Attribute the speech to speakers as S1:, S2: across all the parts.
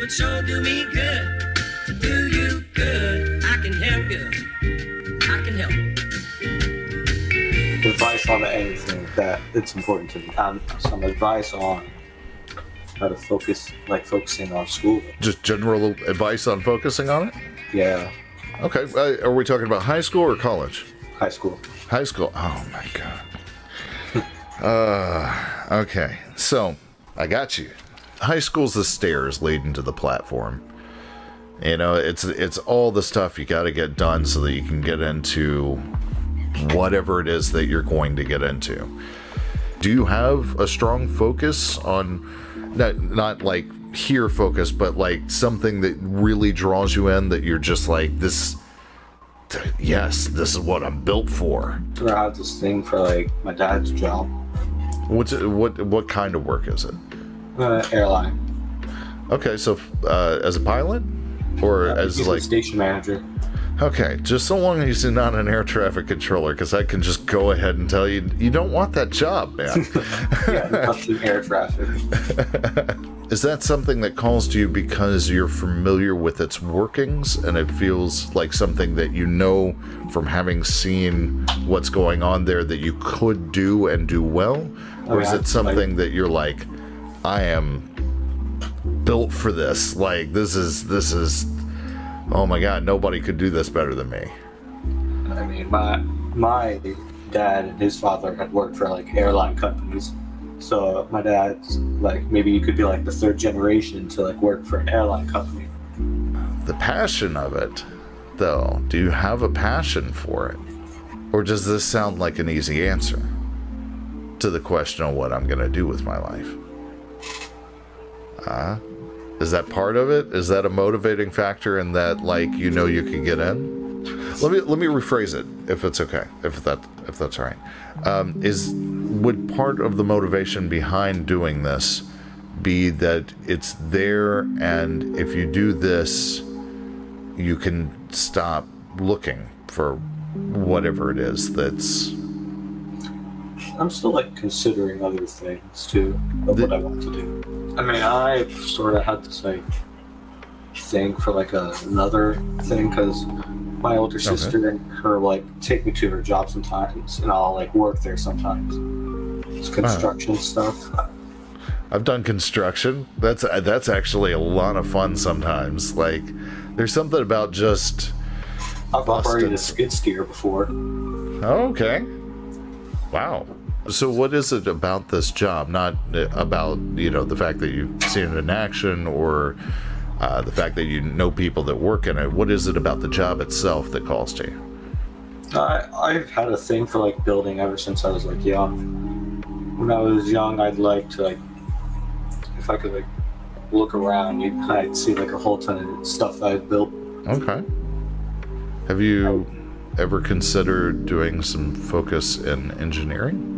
S1: would sure do me good. Do you good. I can help you. I can help.
S2: Advice on anything that it's important to me. Some advice on how to focus, like focusing on school.
S3: Just general advice on focusing on it?
S2: Yeah.
S3: Okay. Are we talking about high school or college?
S2: High school.
S3: High school. Oh my God. Okay. So I got you. High school's the stairs leading to the platform. You know, it's all the stuff you got to get done so that you can get into whatever it is that you're going to get into. Do you have a strong focus on, not like here focus, but like something that really draws you in, that you're just like, this, yes, this is what I'm built for?
S2: I have this thing for like my dad's job.
S3: What kind of work is it?
S2: Airline.
S3: Okay, so as a pilot, or as like
S2: station manager.
S3: Okay, just so long as he's not an air traffic controller, because I can just go ahead and tell you, you don't want that job, man.
S2: Yeah, nothing air traffic.
S3: Is that something that calls to you because you're familiar with its workings, and it feels like something that you know from having seen what's going on there that you could do and do well? Or is it something that you're like, I am built for this, like this is oh my God, nobody could do this better than me?
S2: I mean, my dad and his father had worked for like airline companies, so my dad's like, maybe you could be like the third generation to like work for an airline company.
S3: The passion of it, though, do you have a passion for it, or does this sound like an easy answer to the question of what I'm gonna do with my life? Is that part of it? Is that a motivating factor in that, like, you know, you can get in? Let me rephrase it, if it's okay, if that's all right. Would part of the motivation behind doing this be that it's there, and if you do this, you can stop looking for whatever it is that's...
S2: I'm still like considering other things too of what I want to do. I mean, I've sort of had this like thing for like another thing, because my older sister and her like take me to her job sometimes, and I'll like work there sometimes. It's construction stuff.
S3: I've done construction. That's actually a lot of fun sometimes. Like, there's something about just...
S2: I've operated a skid steer before.
S3: Oh, okay. Wow. So what is it about this job? Not about, you know, the fact that you've seen it in action, or the fact that you know people that work in it. What is it about the job itself that calls to you?
S2: I've had a thing for like building ever since I was like young. When I was young, I'd like to like, if I could like look around, I'd see like a whole ton of stuff that I've built. Okay.
S3: Have you ever considered doing some focus in engineering?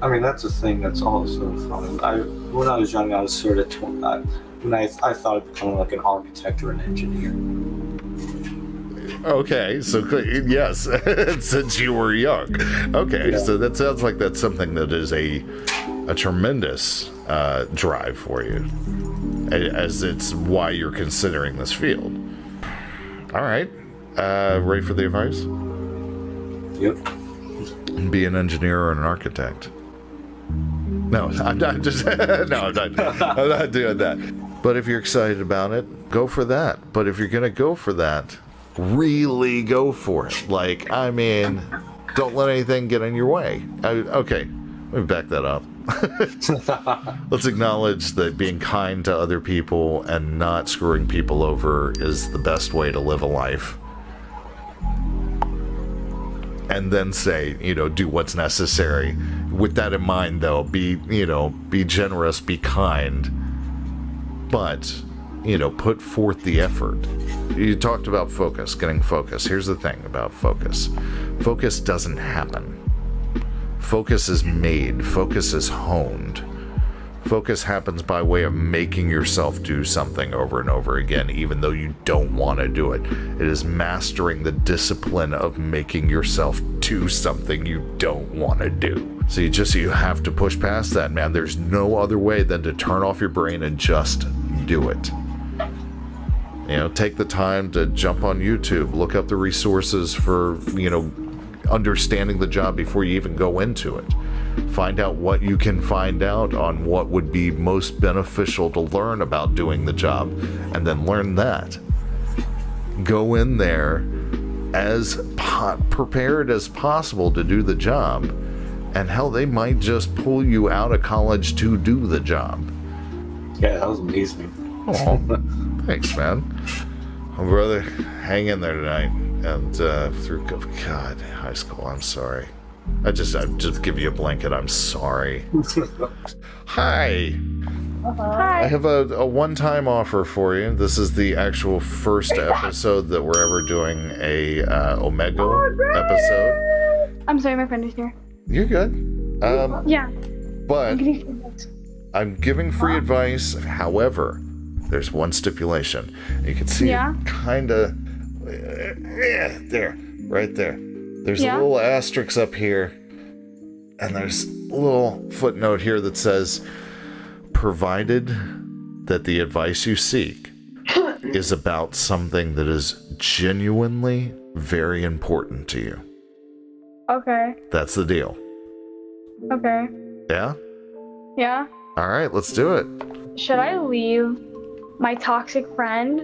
S2: I mean, that's a thing that's also fun. When I was young, I was sort of I thought of becoming like an architect or an engineer.
S3: Okay, so yes, since you were young. Okay, yeah. So that sounds like that's something that is a tremendous drive for you, as it's why you're considering this field. All right, ready for the advice?
S2: Yep.
S3: Be an engineer or an architect. No, I'm not just no, I'm not doing that. But if you're excited about it, go for that. But if you're gonna go for that, really go for it. Like, I mean, don't let anything get in your way. Okay, let me back that up. Let's acknowledge that being kind to other people and not screwing people over is the best way to live a life. And then say, you know, do what's necessary. With that in mind, though, be generous, be kind, but, you know, put forth the effort. You talked about focus, getting focus. Here's the thing about focus. Focus doesn't happen. Focus is made. Focus is honed. Focus happens by way of making yourself do something over and over again, even though you don't want to do it. It is mastering the discipline of making yourself do something you don't want to do. So you have to push past that, man. There's no other way than to turn off your brain and just do it. You know, take the time to jump on YouTube, look up the resources for, you know, understanding the job before you even go into it. Find out what you can find out on what would be most beneficial to learn about doing the job, and then learn that. Go in there as prepared as possible to do the job, and hell, they might just pull you out of college to do the job.
S2: Yeah, that was amazing.
S3: Oh, thanks, man. Oh, brother, hang in there tonight. And through God, high school, I'm sorry. I just give you a blanket. I'm sorry. Hi.
S4: Hi.
S3: I have a one-time offer for you. This is the actual first episode that we're ever doing a Omegle episode.
S4: I'm sorry, my friend is here.
S3: You're good.
S4: Yeah.
S3: But I'm giving free advice. However, there's one stipulation. You can see it kind of there, right there. There's a little asterisk up here, and there's a little footnote here that says, provided that the advice you seek is about something that is genuinely very important to you.
S4: Okay.
S3: That's the deal.
S4: Okay.
S3: Yeah?
S4: Yeah?
S3: All right, let's do it.
S4: Should I leave my toxic friend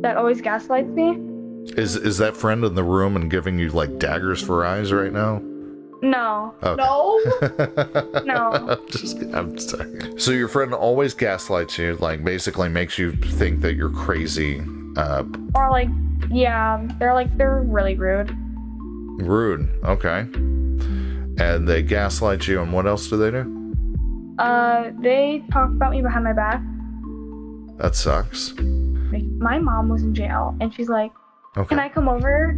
S4: that always gaslights me?
S3: Is that friend in the room and giving you, like, daggers for eyes right now?
S4: No.
S3: Okay.
S4: No? No.
S3: I'm sorry. So your friend always gaslights you, like, basically makes you think that you're crazy.
S4: Or, like, yeah, they're really rude.
S3: Rude, okay. And they gaslight you, and what else do they do?
S4: They talk about me behind my back.
S3: That sucks.
S4: Like, my mom was in jail, and she's like,
S3: okay,
S4: can I come over?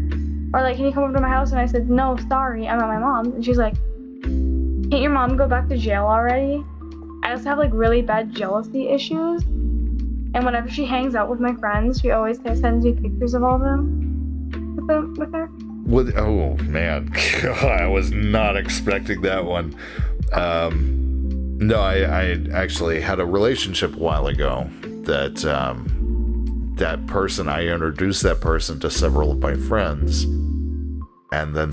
S4: Or, like, can you come over to my house? And I said, no, sorry, I'm at my mom's. And she's like, can't your mom go back to jail already? I also have, like, really bad jealousy issues. And whenever she hangs out with my friends, she always sends me pictures of all of them with her.
S3: Oh, man. God, I was not expecting that one. No, I actually had a relationship a while ago that that person, I introduced that person to several of my friends, and then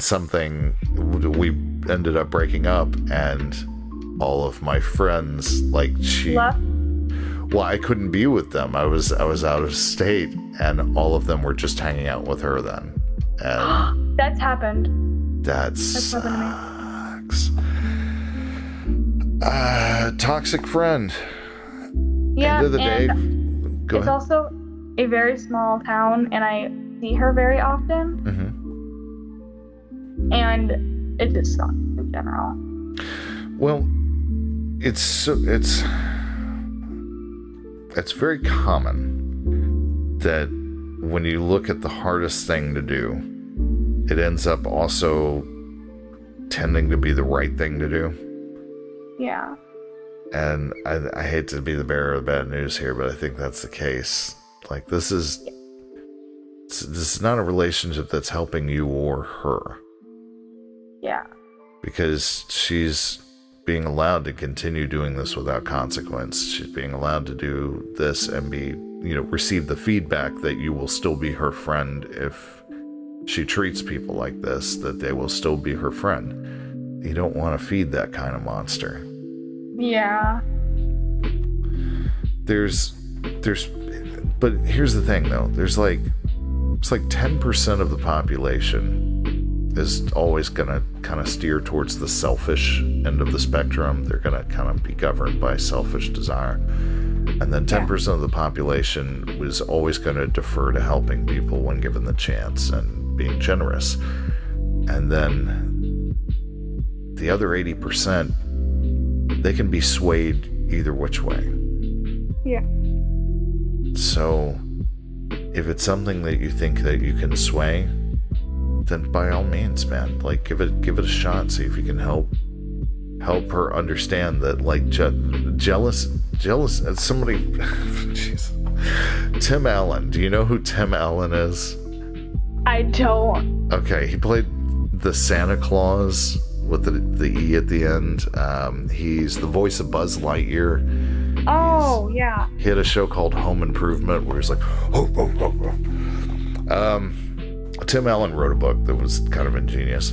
S3: we ended up breaking up, and all of my friends, like, well, I couldn't be with them. I was out of state, and all of them were just hanging out with her then. And
S4: That's happened.
S3: That's
S4: happened
S3: sucks. Toxic friend.
S4: Yeah,
S3: End of the day, go
S4: it's
S3: ahead.
S4: also a very small town, and I see her very often.
S3: Mm-hmm.
S4: And it just sucks in general.
S3: Well, it's very common that when you look at the hardest thing to do, it ends up also tending to be the right thing to do.
S4: Yeah.
S3: And I hate to be the bearer of bad news here, but I think that's the case. Like, this is not a relationship that's helping you or her.
S4: Yeah.
S3: Because she's being allowed to continue doing this without consequence. She's being allowed to do this and receive the feedback that you will still be her friend if she treats people like this, that they will still be her friend. You don't want to feed that kind of monster.
S4: Yeah.
S3: But here's the thing, though. It's like 10% of the population is always going to kind of steer towards the selfish end of the spectrum. They're going to kind of be governed by selfish desire. And then 10% of the population is always going to defer to helping people when given the chance and being generous. And then the other 80%, they can be swayed either which way.
S4: Yeah.
S3: So, if it's something that you think that you can sway, then by all means, man, like, give it a shot. See if you can help her understand that, like, jealous. Somebody, jeez, Tim Allen. Do you know who Tim Allen is?
S4: I don't.
S3: Okay, he played the Santa Claus with the E at the end. He's the voice of Buzz Lightyear.
S4: Oh, yeah.
S3: He had a show called Home Improvement where he's like, oh, oh, oh, oh. Tim Allen wrote a book that was kind of ingenious.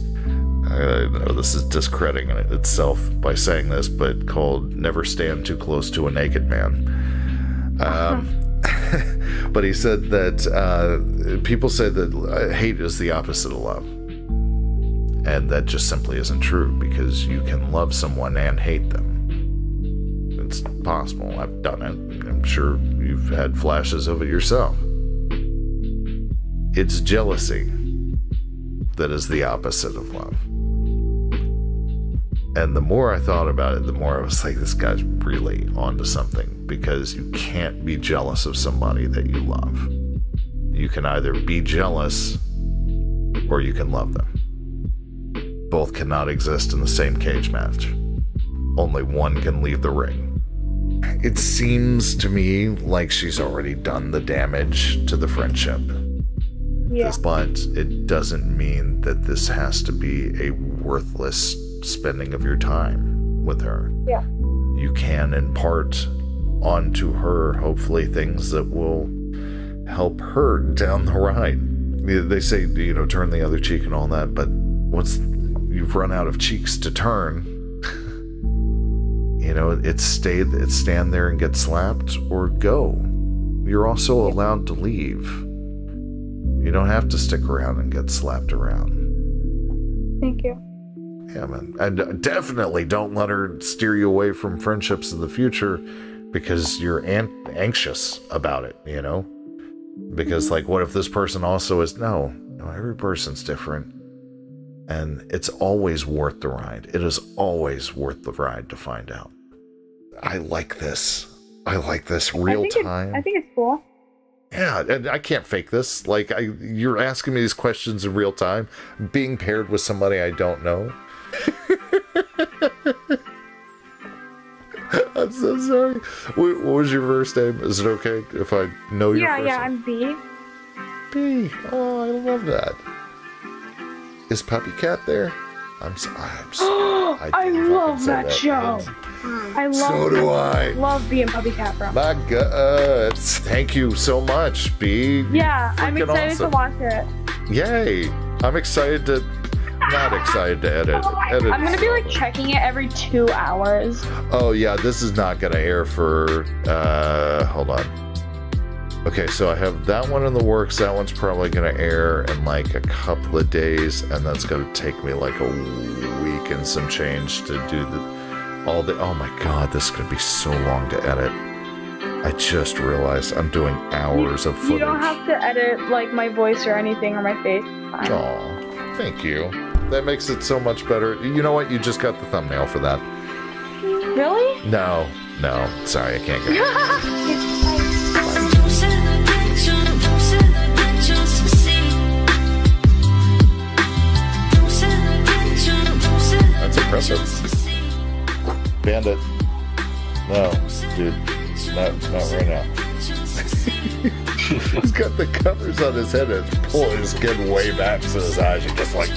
S3: I know this is discrediting it itself by saying this, but called Never Stand Too Close to a Naked Man. But he said that people say that hate is the opposite of love. And that just simply isn't true, because you can love someone and hate them. It's possible. I've done it. I'm sure you've had flashes of it yourself. It's jealousy that is the opposite of love. And the more I thought about it, the more I was like, this guy's really onto something, because you can't be jealous of somebody that you love. You can either be jealous or you can love them. Both cannot exist in the same cage match. Only one can leave the ring. It seems to me like she's already done the damage to the friendship.
S4: Yeah.
S3: But it doesn't mean that this has to be a worthless spending of your time with her.
S4: Yeah.
S3: You can impart onto her, hopefully, things that will help her down the ride. They say, you know, turn the other cheek and all that, but once you've run out of cheeks to turn, you know, it's stand there and get slapped or go. You're also allowed to leave. You don't have to stick around and get slapped around.
S4: Thank you.
S3: Yeah, man. And definitely don't let her steer you away from friendships in the future because you're anxious about it, you know? Because, like, what if this person also is... No, every person's different. And it's always worth the ride. It is always worth the ride to find out. I like this. I like this real time.
S4: I think it's cool.
S3: Yeah, and I can't fake this. Like, you're asking me these questions in real time, being paired with somebody I don't know. I'm so sorry. What was your first name? Is it okay if I know your first name?
S4: Yeah, I'm B.
S3: B. Oh, I love that. Is Puppy Cat there? I
S4: love that show. I love.
S3: So do I.
S4: Love being Puppy Cat Bro.
S3: My guts. Thank you so much, B.
S4: Yeah, I'm excited to watch it.
S3: Yay! I'm excited to. Not excited to edit.
S4: I'm gonna be like checking it every 2 hours.
S3: Oh yeah, this is not gonna air for. Hold on. Okay, so I have that one in the works. That one's probably gonna air in like a couple of days, and that's gonna take me like a week and some change to do all the. Oh my god, this is gonna be so long to edit. I just realized I'm doing hours of footage.
S4: You don't have to edit like my voice or anything or my face.
S3: Oh, thank you. That makes it so much better. You know what? You just got the thumbnail for that.
S4: Really?
S3: No. Sorry, I can't get it. That's impressive. Bandit. No, dude. Not right now. He's got the covers on his head and his skin way back so his eyes are just like...